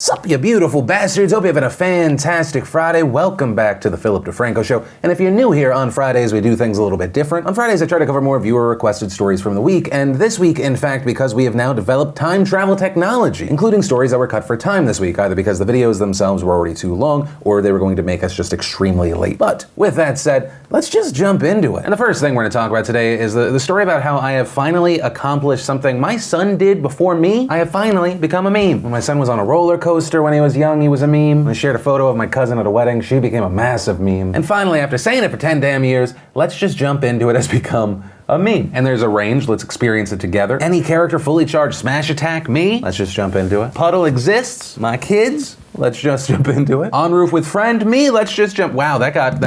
Sup, you beautiful bastards. Hope you're having a fantastic Friday. Welcome back to the Philip DeFranco Show. And if you're new here, on Fridays we do things a little bit different. On Fridays I try to cover more viewer-requested stories from the week, and this week, in fact, because we have now developed time travel technology, including stories that were cut for time this week, either because the videos themselves were already too long, or they were going to make us just extremely late. But with that said, let's just jump into it. And the first thing we're going to talk about today is the story about how I have finally accomplished something my son did before me. I have finally become a meme. When my son was on a roller coaster when he was young, he was a meme. When I shared a photo of my cousin at a wedding, she became a massive meme. And finally, after saying it for 10 damn years, let's just jump into it. Has become a meme. And there's a range, let's experience it together. Any character fully charged smash attack, me? Let's just jump into it. Puddle exists, my kids? Let's just jump into it. On roof with friend, me? Let's just jump. Wow, that got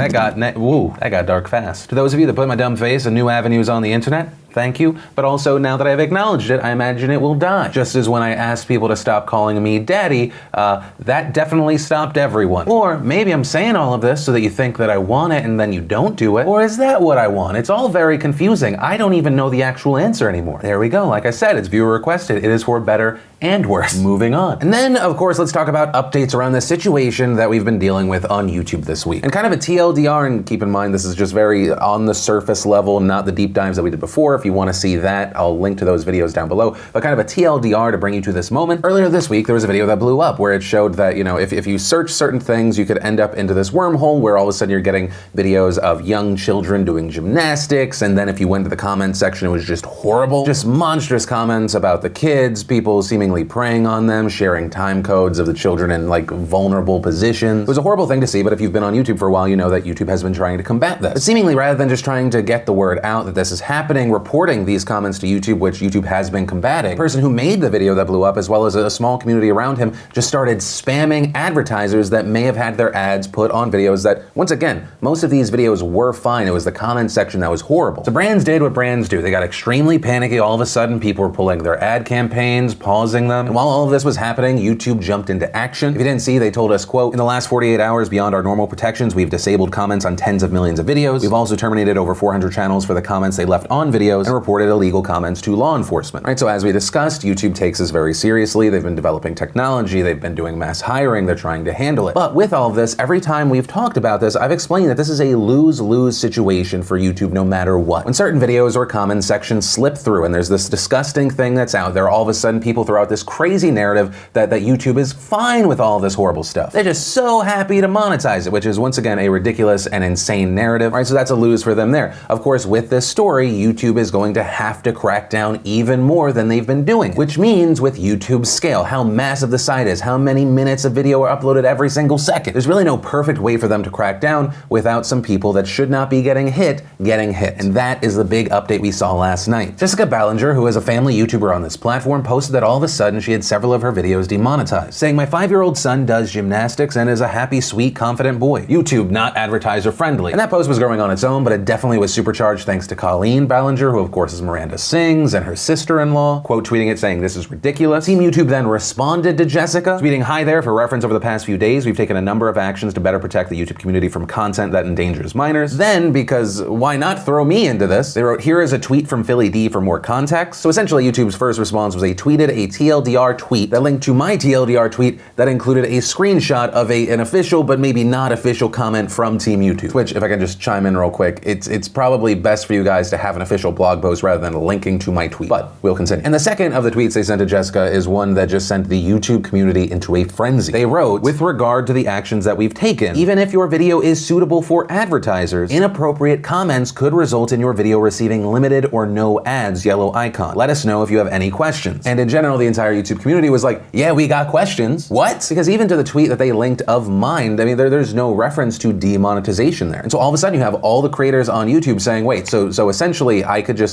dark fast. To those of you that put my dumb face in new avenues on the internet, thank you. But also, now that I've acknowledged it, I imagine it will die. Just as when I asked people to stop calling me daddy, that definitely stopped everyone. Or maybe I'm saying all of this so that you think that I want it and then you don't do it. Or is that what I want? It's all very confusing. I don't even know the actual answer anymore. There we go. Like I said, it's viewer requested. It is for better and worse. Moving on. And then, of course, let's talk about updates around the situation that we've been dealing with on YouTube this week. And kind of a TLDR, and keep in mind this is just very on the surface level, not the deep dives that we did before. If you want to see that, I'll link to those videos down below. But kind of a TLDR to bring you to this moment. Earlier this week, there was a video that blew up where it showed that, you know, if you search certain things, you could end up into this wormhole where all of a sudden you're getting videos of young children doing gymnastics. And then if you went to the comment section, it was just horrible. Just monstrous comments about the kids, people seemingly preying on them, sharing time codes of the children in like vulnerable positions. It was a horrible thing to see, but if you've been on YouTube for a while, you know that YouTube has been trying to combat this. But seemingly, rather than just trying to get the word out that this is happening, reporting these comments to YouTube, which YouTube has been combating, the person who made the video that blew up, as well as a small community around him, just started spamming advertisers that may have had their ads put on videos that, once again, most of these videos were fine. It was the comment section that was horrible. So brands did what brands do. They got extremely panicky. All of a sudden, people were pulling their ad campaigns, pausing them. And while all of this was happening, YouTube jumped into action. If you didn't see, they told us, quote, in the last 48 hours beyond our normal protections, we've disabled comments on tens of millions of videos. We've also terminated over 400 channels for the comments they left on videos and reported illegal comments to law enforcement. Right, so as we discussed, YouTube takes this very seriously. They've been developing technology. They've been doing mass hiring. They're trying to handle it. But with all of this, every time we've talked about this, I've explained that this is a lose-lose situation for YouTube no matter what. When certain videos or comment sections slip through and there's this disgusting thing that's out there, all of a sudden people throw out this crazy narrative that YouTube is fine with all this horrible stuff. They're just so happy to monetize it, which is once again a ridiculous and insane narrative, right? So that's a lose for them there. Of course, with this story, YouTube is going to have to crack down even more than they've been doing, which means with YouTube's scale, how massive the site is, how many minutes of video are uploaded every single second. There's really no perfect way for them to crack down without some people that should not be getting hit. And that is the big update we saw last night. Jessica Ballinger, who is a family YouTuber on this platform, posted that all of a sudden she had several of her videos demonetized, saying, my 5-year-old son does gymnastics and is a happy, sweet, confident boy. YouTube not advertiser friendly. And that post was growing on its own, but it definitely was supercharged thanks to Colleen Ballinger, who of course is Miranda Sings, and her sister-in-law, quote tweeting it saying, this is ridiculous. Team YouTube then responded to Jessica, tweeting, hi there, for reference over the past few days, we've taken a number of actions to better protect the YouTube community from content that endangers minors. Then, because why not throw me into this, they wrote, here is a tweet from Philly D for more context. So essentially YouTube's first response was they tweeted a TLDR tweet that linked to my TLDR tweet that included a screenshot of an official but maybe not official comment from Team YouTube. Which, if I can just chime in real quick, it's probably best for you guys to have an official blog post rather than linking to my tweet, but we'll continue. And the second of the tweets they sent to Jessica is one that just sent the YouTube community into a frenzy. They wrote, with regard to the actions that we've taken, even if your video is suitable for advertisers, inappropriate comments could result in your video receiving limited or no ads, yellow icon. Let us know if you have any questions. And in general, the entire YouTube community was like, yeah, we got questions. What? Because even to the tweet that they linked of mine, I mean, there's no reference to demonetization there. And so all of a sudden you have all the creators on YouTube saying, wait, so essentially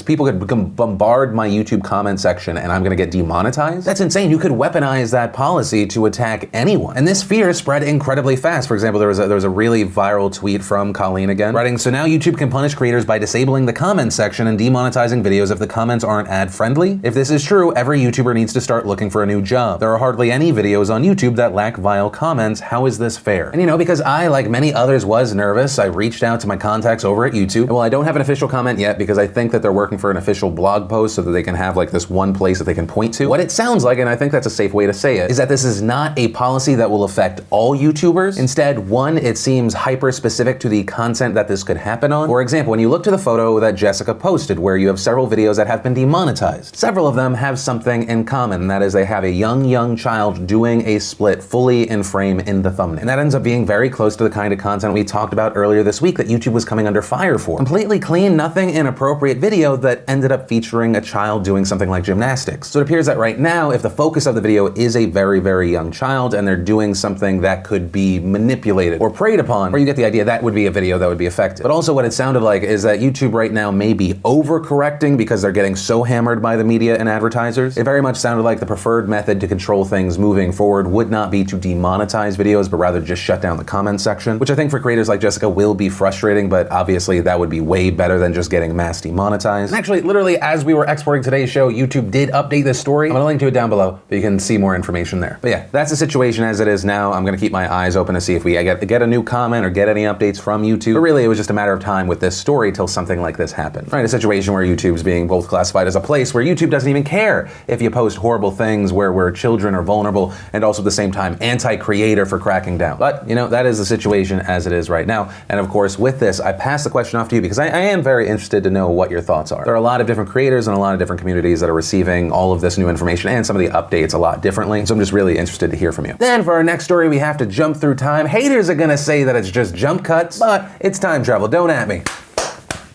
people could bombard my YouTube comment section and I'm gonna get demonetized? That's insane. You could weaponize that policy to attack anyone. And this fear spread incredibly fast. For example, there was a really viral tweet from Colleen again, writing, so now YouTube can punish creators by disabling the comment section and demonetizing videos if the comments aren't ad friendly. If this is true, every YouTuber needs to start looking for a new job. There are hardly any videos on YouTube that lack vile comments. How is this fair? And because I, like many others, was nervous, I reached out to my contacts over at YouTube. And while I don't have an official comment yet because I think that they're working for an official blog post so that they can have like this one place that they can point to, what it sounds like, and I think that's a safe way to say it, is that this is not a policy that will affect all YouTubers. Instead, one, it seems hyper specific to the content that this could happen on. For example, when you look to the photo that Jessica posted where you have several videos that have been demonetized, several of them have something in common, and that is they have a young child doing a split fully in frame in the thumbnail. And that ends up being very close to the kind of content we talked about earlier this week that YouTube was coming under fire for. Completely clean, nothing inappropriate video that ended up featuring a child doing something like gymnastics. So it appears that right now, if the focus of the video is a very young child and they're doing something that could be manipulated or preyed upon, or you get the idea, that would be a video that would be effective. But also what it sounded like is that YouTube right now may be overcorrecting because they're getting so hammered by the media and advertisers. It very much sounded like the preferred method to control things moving forward would not be to demonetize videos, but rather just shut down the comment section, which I think for creators like Jessica will be frustrating, but obviously that would be way better than just getting mass demonetized. And actually, literally, as we were exporting today's show, YouTube did update this story. I'm gonna link to it down below, but you can see more information there. But yeah, that's the situation as it is now. I'm gonna keep my eyes open to see if we get a new comment or get any updates from YouTube. But really, it was just a matter of time with this story till something like this happened. Right, a situation where YouTube's being both classified as a place where YouTube doesn't even care if you post horrible things where children are vulnerable, and also at the same time anti-creator for cracking down. But that is the situation as it is right now. And of course, with this, I pass the question off to you because I am very interested to know what your thoughts are. There are a lot of different creators and a lot of different communities that are receiving all of this new information and some of the updates a lot differently. So I'm just really interested to hear from you. Then for our next story, we have to jump through time. Haters are gonna say that it's just jump cuts, but it's time travel. Don't at me.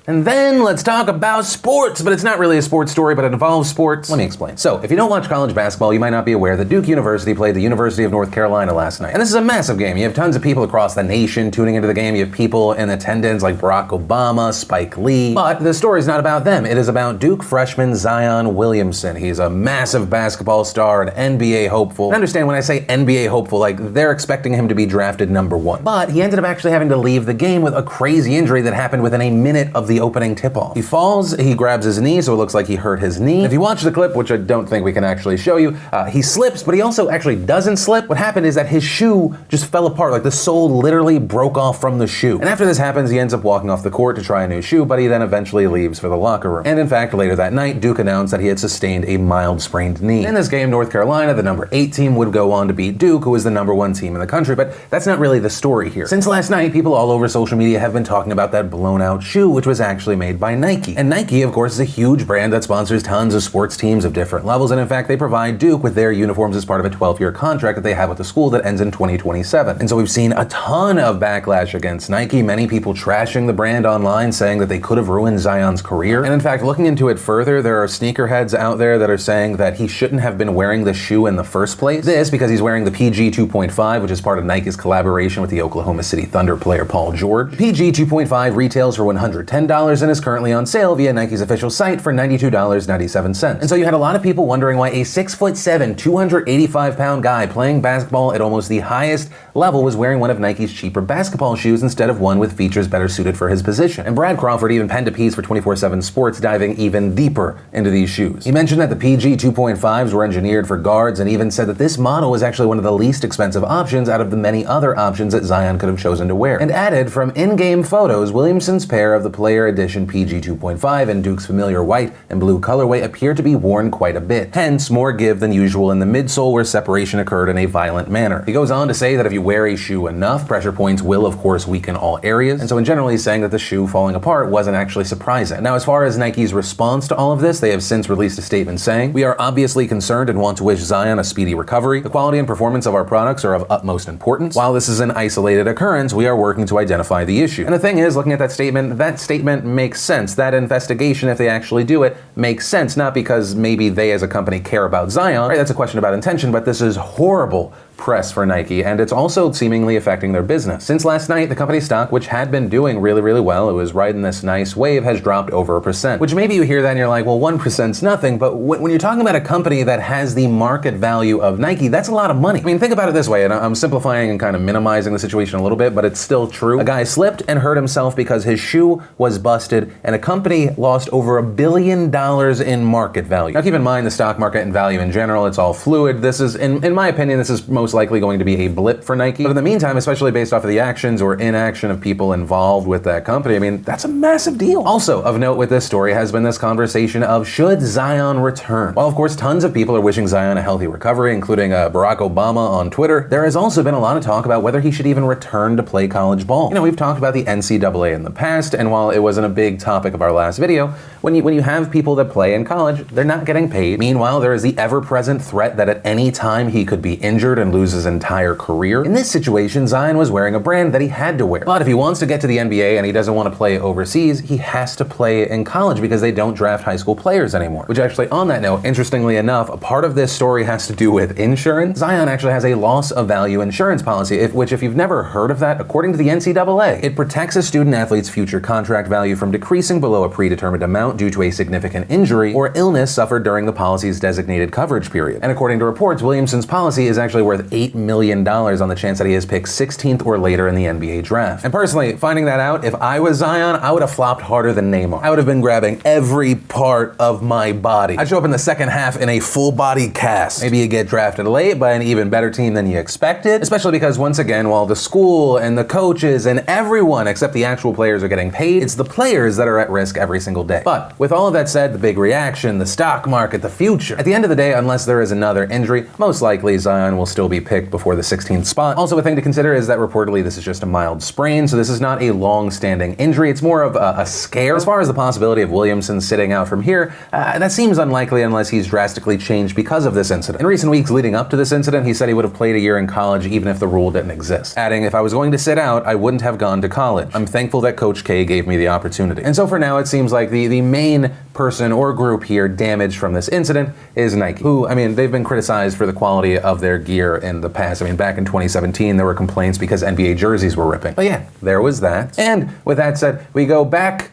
And then let's talk about sports, but it's not really a sports story, but it involves sports. Let me explain. So, if you don't watch college basketball, you might not be aware that Duke University played the University of North Carolina last night. And this is a massive game. You have tons of people across the nation tuning into the game. You have people in attendance like Barack Obama, Spike Lee. But the story is not about them. It is about Duke freshman Zion Williamson. He's a massive basketball star, an NBA hopeful. And understand when I say NBA hopeful, like they're expecting him to be drafted #1. But he ended up actually having to leave the game with a crazy injury that happened within a minute of the opening tip-off. He falls, he grabs his knee, so it looks like he hurt his knee. If you watch the clip, which I don't think we can actually show you, he slips, but he also actually doesn't slip. What happened is that his shoe just fell apart, like the sole literally broke off from the shoe. And after this happens, he ends up walking off the court to try a new shoe, but he then eventually leaves for the locker room. And in fact, later that night, Duke announced that he had sustained a mild sprained knee. In this game, North Carolina, the #8 team, would go on to beat Duke, who was the #1 team in the country, but that's not really the story here. Since last night, people all over social media have been talking about that blown out shoe, which was actually made by Nike. And Nike, of course, is a huge brand that sponsors tons of sports teams of different levels, and in fact, they provide Duke with their uniforms as part of a 12-year contract that they have with the school that ends in 2027. And so we've seen a ton of backlash against Nike, many people trashing the brand online, saying that they could have ruined Zion's career. And in fact, looking into it further, there are sneakerheads out there that are saying that he shouldn't have been wearing the shoe in the first place. This because he's wearing the PG 2.5, which is part of Nike's collaboration with the Oklahoma City Thunder player Paul George. The PG 2.5 retails for $110 and is currently on sale via Nike's official site for $92.97. And so you had a lot of people wondering why a 6'7", 285-pound guy playing basketball at almost the highest level was wearing one of Nike's cheaper basketball shoes instead of one with features better suited for his position. And Brad Crawford even penned a piece for 24/7 Sports diving even deeper into these shoes. He mentioned that the PG 2.5s were engineered for guards and even said that this model was actually one of the least expensive options out of the many other options that Zion could have chosen to wear. And added, from in-game photos, Williamson's pair of the Player Edition PG 2.5 and Duke's familiar white and blue colorway appear to be worn quite a bit, hence more give than usual in the midsole where separation occurred in a violent manner. He goes on to say that if you wear a shoe enough, pressure points will of course weaken all areas, and so in general he's saying that the shoe falling apart wasn't actually surprising. Now, as far as Nike's response to all of this, they have since released a statement saying, "We are obviously concerned and want to wish Zion a speedy recovery. The quality and performance of our products are of utmost importance. While this is an isolated occurrence, we are working to identify the issue." And the thing is, looking at that statement makes sense. That investigation, if they actually do it, makes sense, not because maybe they as a company care about Zion, right? That's a question about intention, but this is horrible press for Nike, and it's also seemingly affecting their business. Since last night, the company's stock, which had been doing really, really well, it was riding this nice wave, has dropped over 1%, which maybe you hear that and you're like, well, 1%'s nothing, but when you're talking about a company that has the market value of Nike, that's a lot of money. I mean, think about it this way, and I'm simplifying and kind of minimizing the situation a little bit, but it's still true. A guy slipped and hurt himself because his shoe was busted, and a company lost over $1 billion in market value. Now, keep in mind the stock market and value in general, it's all fluid. This is, in my opinion, this is most likely going to be a blip for Nike. But in the meantime, especially based off of the actions or inaction of people involved with that company, I mean, that's a massive deal. Also, of note with this story has been this conversation of should Zion return? While of course tons of people are wishing Zion a healthy recovery, including Barack Obama on Twitter, there has also been a lot of talk about whether he should even return to play college ball. You know, we've talked about the NCAA in the past, and while it wasn't a big topic of our last video, when you have people that play in college, they're not getting paid. Meanwhile, there is the ever-present threat that at any time he could be injured and lose his entire career. In this situation, Zion was wearing a brand that he had to wear. But if he wants to get to the NBA and he doesn't want to play overseas, he has to play in college because they don't draft high school players anymore. Which actually, on that note, interestingly enough, a part of this story has to do with insurance. Zion actually has a loss of value insurance policy, which if you've never heard of that, according to the NCAA, it protects a student athlete's future contract value from decreasing below a predetermined amount due to a significant injury or illness suffered during the policy's designated coverage period. And according to reports, Williamson's policy is actually worth $8 million on the chance that he is picked 16th or later in the NBA draft. And personally, finding that out, if I was Zion, I would have flopped harder than Neymar. I would have been grabbing every part of my body. I'd show up in the second half in a full body cast. Maybe you get drafted late by an even better team than you expected, especially because once again, while the school and the coaches and everyone except the actual players are getting paid, it's the players that are at risk every single day. But with all of that said, the big reaction, the stock market, the future, at the end of the day, unless there is another injury, most likely Zion will still be picked before the 16th spot. Also, a thing to consider is that reportedly this is just a mild sprain, so this is not a long-standing injury. It's more of a scare. As far as the possibility of Williamson sitting out from here, that seems unlikely unless he's drastically changed because of this incident. In recent weeks leading up to this incident, he said he would have played a year in college even if the rule didn't exist. Adding, if I was going to sit out, I wouldn't have gone to college. I'm thankful that Coach K gave me the opportunity. And so for now, it seems like the main person or group here damaged from this incident is Nike, who, I mean, they've been criticized for the quality of their gear in the past. I mean, back in 2017, there were complaints because NBA jerseys were ripping. But yeah, there was that. And with that said, we go back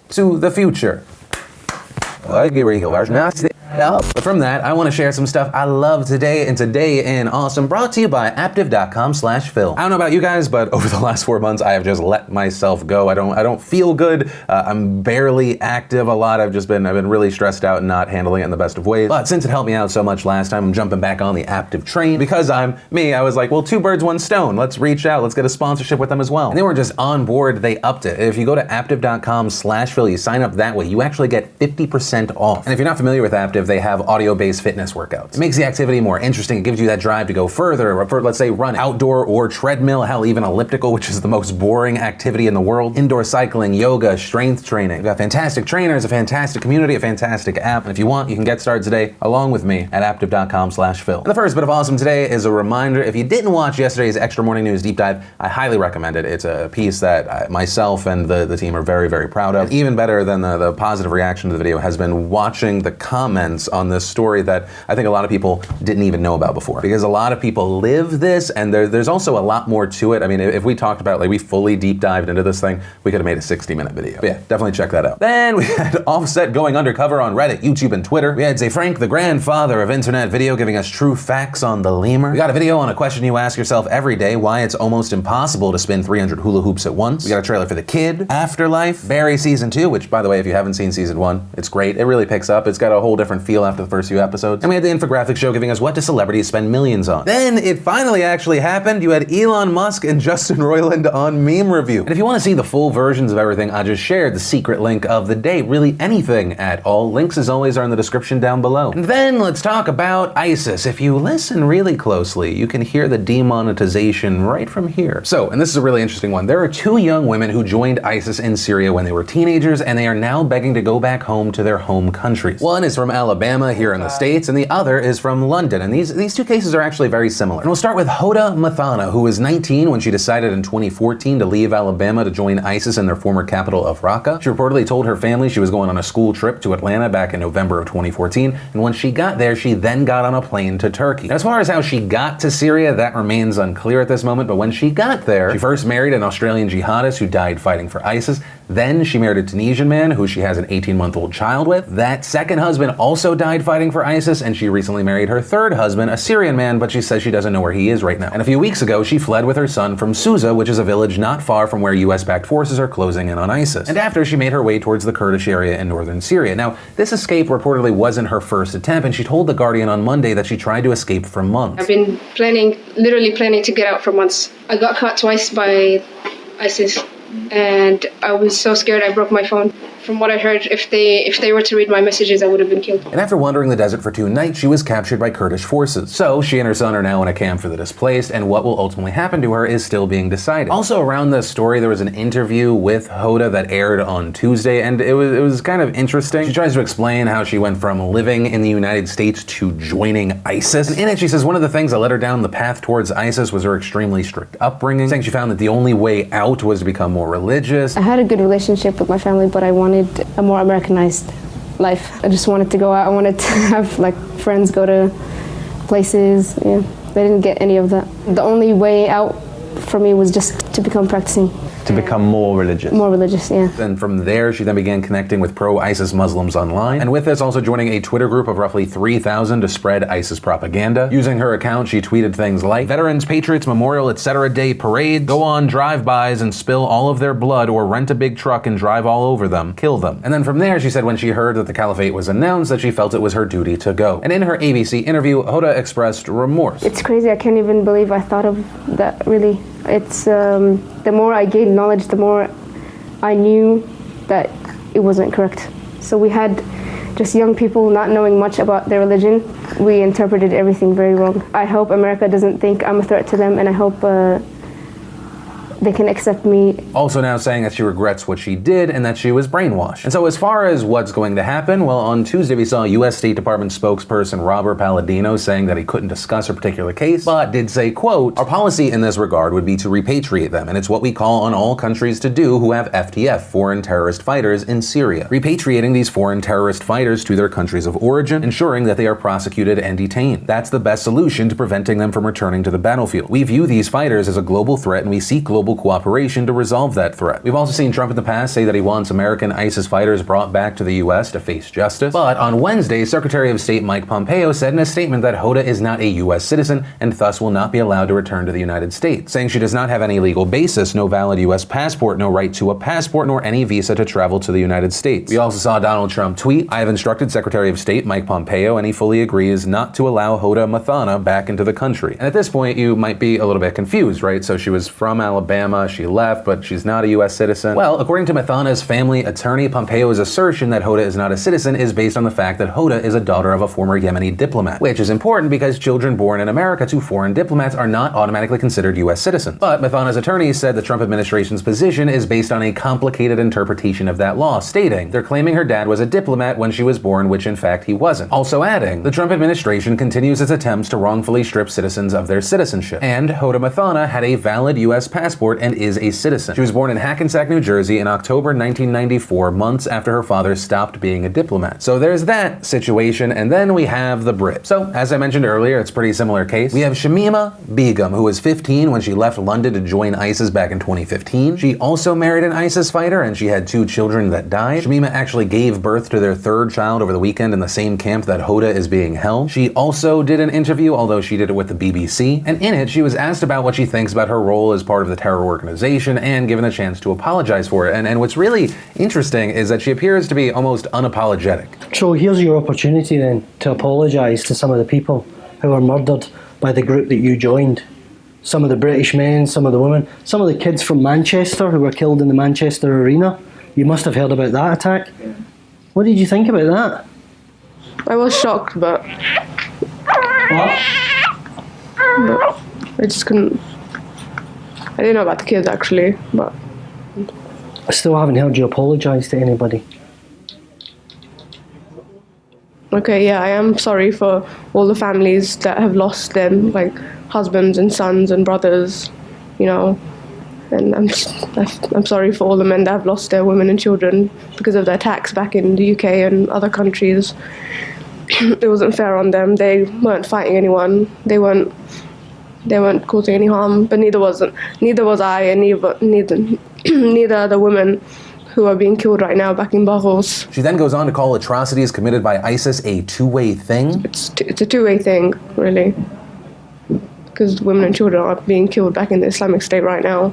to the future. But from that, I want to share some stuff I love today and Today in Awesome, brought to you by Aptiv.com/Phil. I don't know about you guys, but over the last 4 months, I have just let myself go. I don't feel good. I'm barely active a lot. I've been really stressed out and not handling it in the best of ways. But since it helped me out so much last time, I'm jumping back on the Aptiv train. Because I'm me, I was like, well, 2 birds, 1 stone. Let's reach out. Let's get a sponsorship with them as well. And they weren't just on board, they upped it. If you go to Aptiv.com/Phil, you sign up that way, you actually get 50% off. And if you're not familiar with Aptiv, they have audio-based fitness workouts. It makes the activity more interesting. It gives you that drive to go further, for, let's say, run outdoor or treadmill, hell, even elliptical, which is the most boring activity in the world. Indoor cycling, yoga, strength training. We've got fantastic trainers, a fantastic community, a fantastic app. And if you want, you can get started today along with me at Aptiv.com/Phil. And the first bit of awesome today is a reminder. If you didn't watch yesterday's Extra Morning News Deep Dive, I highly recommend it. It's a piece that myself and the team are very, very proud of. And even better than the positive reaction to the video has been watching the comments on this story that I think a lot of people didn't even know about before. Because a lot of people live this, and there's also a lot more to it. I mean, if we talked about, like, we fully deep dived into this thing, we could have made a 60-minute video. But yeah, definitely check that out. Then we had Offset going undercover on Reddit, YouTube, and Twitter. We had Zay Frank, the grandfather of internet video, giving us true facts on the lemur. We got a video on a question you ask yourself every day, why it's almost impossible to spin 300 hula hoops at once. We got a trailer for The Kid, Afterlife, Barry Season 2, which, by the way, if you haven't seen Season 1, it's great. It really picks up. It's got a whole different feel after the first few episodes. And we had the infographic show giving us what do celebrities spend millions on. Then it finally actually happened. You had Elon Musk and Justin Roiland on Meme Review. And if you want to see the full versions of everything I just shared, the secret link of the day, really anything at all, links as always are in the description down below. And then let's talk about ISIS. If you listen really closely, you can hear the demonetization right from here. So, and this is a really interesting one, there are 2 young women who joined ISIS in Syria when they were teenagers, and they are now begging to go back home to their home countries. One is from Alabama here in the States, and the other is from London. And these 2 cases are actually very similar. And we'll start with Hoda Mathana, who was 19 when she decided in 2014 to leave Alabama to join ISIS in their former capital of Raqqa. She reportedly told her family she was going on a school trip to Atlanta back in November of 2014, and when she got there, she then got on a plane to Turkey. And as far as how she got to Syria, that remains unclear at this moment, but when she got there, she first married an Australian jihadist who died fighting for ISIS. Then she married a Tunisian man who she has an 18-month-old child with. That second husband also died fighting for ISIS, and she recently married her third husband, a Syrian man, but she says she doesn't know where he is right now. And a few weeks ago, she fled with her son from Susa, which is a village not far from where US-backed forces are closing in on ISIS. And after, she made her way towards the Kurdish area in northern Syria. Now, this escape reportedly wasn't her first attempt, and she told The Guardian on Monday that she tried to escape for months. I've been literally planning to get out for months. I got caught twice by ISIS, and I was so scared I broke my phone. From what I heard, if they were to read my messages, I would have been killed. And after wandering the desert for 2 nights, she was captured by Kurdish forces. So she and her son are now in a camp for the displaced, and what will ultimately happen to her is still being decided. Also around this story, there was an interview with Hoda that aired on Tuesday, and it was kind of interesting. She tries to explain how she went from living in the United States to joining ISIS. And in it, she says one of the things that led her down the path towards ISIS was her extremely strict upbringing, saying she found that the only way out was to become more religious. I had a good relationship with my family, but I wanted a more Americanized life. I just wanted to go out. I wanted to have like friends, go to places. Yeah, they didn't get any of that. The only way out for me was just to become practicing. To become more religious. More religious, yeah. And from there, she then began connecting with pro-ISIS Muslims online, and with this also joining a Twitter group of roughly 3,000 to spread ISIS propaganda. Using her account, she tweeted things like, "Veterans, Patriots, Memorial, etc. Day parade, go on drive-bys and spill all of their blood, or rent a big truck and drive all over them, kill them." And then from there, she said when she heard that the caliphate was announced, that she felt it was her duty to go. And in her ABC interview, Hoda expressed remorse. It's crazy, I can't even believe I thought of that, really. It's, the more I gained knowledge, the more I knew that it wasn't correct. So we had just young people not knowing much about their religion. We interpreted everything very wrong. I hope America doesn't think I'm a threat to them, and I hope they can accept me. Also now saying that she regrets what she did and that she was brainwashed. And so as far as what's going to happen, well, on Tuesday we saw U.S. State Department spokesperson Robert Palladino saying that he couldn't discuss a particular case, but did say, quote, "Our policy in this regard would be to repatriate them, and it's what we call on all countries to do who have FTF, foreign terrorist fighters, in Syria. Repatriating these foreign terrorist fighters to their countries of origin, ensuring that they are prosecuted and detained. That's the best solution to preventing them from returning to the battlefield. We view these fighters as a global threat, and we seek global cooperation to resolve that threat." We've also seen Trump in the past say that he wants American ISIS fighters brought back to the U.S. to face justice. But on Wednesday, Secretary of State Mike Pompeo said in a statement that Hoda is not a U.S. citizen and thus will not be allowed to return to the United States, saying she does not have any legal basis, no valid U.S. passport, no right to a passport, nor any visa to travel to the United States. We also saw Donald Trump tweet, "I have instructed Secretary of State Mike Pompeo, and he fully agrees not to allow Hoda Mathana back into the country." And at this point, you might be a little bit confused, right? So she was from Alabama, she left, but she's not a U.S. citizen. Well, according to Mathana's family attorney, Pompeo's assertion that Hoda is not a citizen is based on the fact that Hoda is a daughter of a former Yemeni diplomat, which is important because children born in America to foreign diplomats are not automatically considered U.S. citizens. But Mathana's attorney said the Trump administration's position is based on a complicated interpretation of that law, stating they're claiming her dad was a diplomat when she was born, which in fact he wasn't. Also adding, the Trump administration continues its attempts to wrongfully strip citizens of their citizenship. And Hoda Mathana had a valid U.S. passport and is a citizen. She was born in Hackensack, New Jersey in October 1994, months after her father stopped being a diplomat. So there's that situation, and then we have the Brit. So, as I mentioned earlier, it's a pretty similar case. We have Shamima Begum, who was 15 when she left London to join ISIS back in 2015. She also married an ISIS fighter, and she had 2 children that died. Shamima actually gave birth to their 3rd child over the weekend in the same camp that Hoda is being held. She also did an interview, although she did it with the BBC, and in it, she was asked about what she thinks about her role as part of the terror organization and given a chance to apologize for it. And what's really interesting is that she appears to be almost unapologetic. So here's your opportunity then to apologise to some of the people who were murdered by the group that you joined. Some of the British men, some of the women, some of the kids from Manchester who were killed in the Manchester arena. You must have heard about that attack. What did you think about that? I was shocked, but I just couldn't. I didn't know about the kids actually, but I still haven't heard you apologise to anybody. okay, yeah, I am sorry for all the families that have lost them, like husbands and sons and brothers, you know, and I'm sorry for all the men that have lost their women and children because of the attacks back in the UK and other countries. It wasn't fair on them. They weren't fighting anyone. They weren't causing any harm, but neither was I, and neither are the women who are being killed right now back in Baghos. She then goes on to call atrocities committed by ISIS a two-way thing. It's a two-way thing, really, because women and children are being killed back in the Islamic State right now.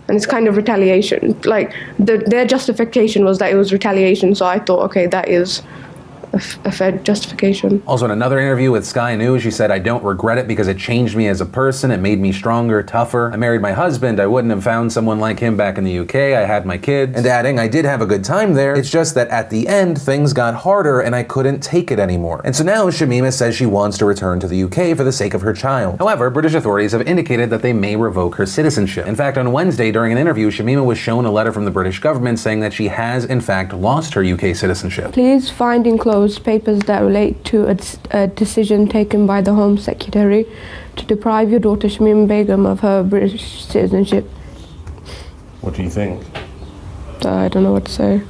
And it's kind of retaliation. Like, their justification was that it was retaliation, so I thought, okay, that is a fair justification. Also, in another interview with Sky News, she said, "I don't regret it because it changed me as a person. It made me stronger, tougher. I married my husband. I wouldn't have found someone like him back in the UK. I had my kids." And adding, "I did have a good time there. It's just that at the end, things got harder and I couldn't take it anymore." And so now Shamima says she wants to return to the UK for the sake of her child. However, British authorities have indicated that they may revoke her citizenship. In fact, on Wednesday, during an interview, Shamima was shown a letter from the British government saying that she has, in fact, lost her UK citizenship. Please find enclosed papers that relate to a decision taken by the Home Secretary to deprive your daughter Shamima Begum of her British citizenship. What do you think? I don't know what to say.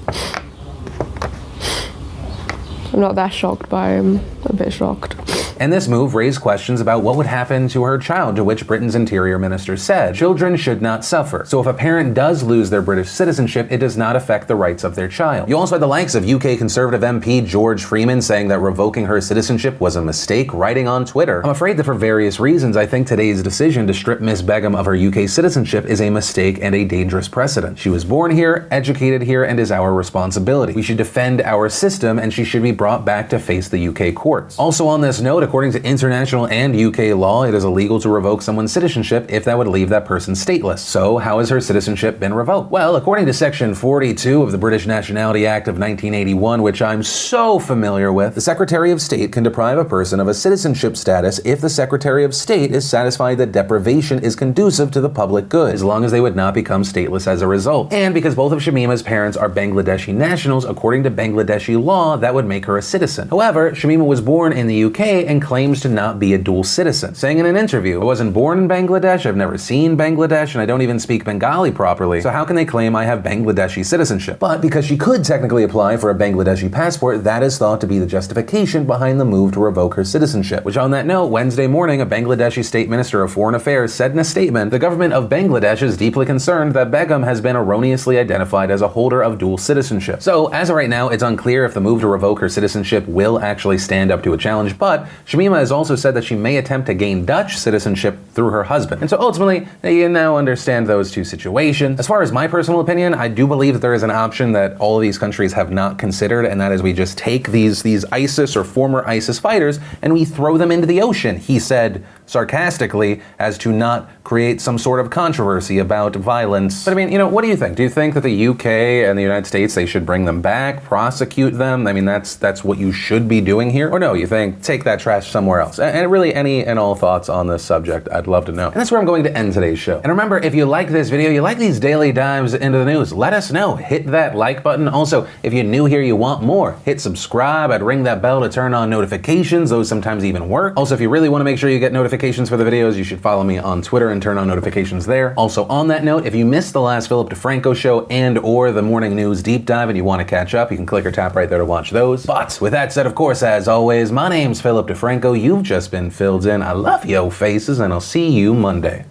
I'm not that shocked, but I'm a bit shocked. And this move raised questions about what would happen to her child, to which Britain's Interior Minister said, "Children should not suffer. So if a parent does lose their British citizenship, it does not affect the rights of their child." You also had the likes of UK Conservative MP George Freeman saying that revoking her citizenship was a mistake, writing on Twitter. "I'm afraid that for various reasons, I think today's decision to strip Miss Begum of her UK citizenship is a mistake and a dangerous precedent. She was born here, educated here, and is our responsibility. We should defend our system, and she should be brought back to face the UK courts." Also on this note, according to international and UK law, it is illegal to revoke someone's citizenship if that would leave that person stateless. So how has her citizenship been revoked? Well, according to Section 42 of the British Nationality Act of 1981, which I'm so familiar with, the Secretary of State can deprive a person of a citizenship status if the Secretary of State is satisfied that deprivation is conducive to the public good, as long as they would not become stateless as a result. And because both of Shamima's parents are Bangladeshi nationals, according to Bangladeshi law, that would make her a citizen. However, Shamima was born in the UK and claims to not be a dual citizen, saying in an interview, "I wasn't born in Bangladesh, I've never seen Bangladesh, and I don't even speak Bengali properly, so how can they claim I have Bangladeshi citizenship?" But because she could technically apply for a Bangladeshi passport, that is thought to be the justification behind the move to revoke her citizenship. Which on that note, Wednesday morning, a Bangladeshi State Minister of Foreign Affairs said in a statement, "The government of Bangladesh is deeply concerned that Begum has been erroneously identified as a holder of dual citizenship." So as of right now, it's unclear if the move to revoke her citizenship will actually stand up to a challenge, but Shamima has also said that she may attempt to gain Dutch citizenship through her husband. And so ultimately, you now understand those two situations. As far as my personal opinion, I do believe that there is an option that all of these countries have not considered, and that is we just take these ISIS or former ISIS fighters and we throw them into the ocean, he said sarcastically, as to not create some sort of controversy about violence. But I mean, what do you think? Do you think that the UK and the United States, they should bring them back, prosecute them? I mean, that's what you should be doing here? Or no, you think take that trash somewhere else? And really, any and all thoughts on this subject, I'd love to know. And that's where I'm going to end today's show. And remember, if you like this video, you like these daily dives into the news, let us know. Hit that like button. Also, if you're new here, you want more, hit subscribe. I'd ring that bell to turn on notifications. Those sometimes even work. Also, if you really want to make sure you get notifications for the videos, you should follow me on Twitter and turn on notifications there. Also, on that note, if you missed the last Philip DeFranco show and or the morning news deep dive and you want to catch up, you can click or tap right there to watch those. But with that said, of course, as always, my name's Philip DeFranco. You've just been filled in. I love yo faces, and I'll see you Monday.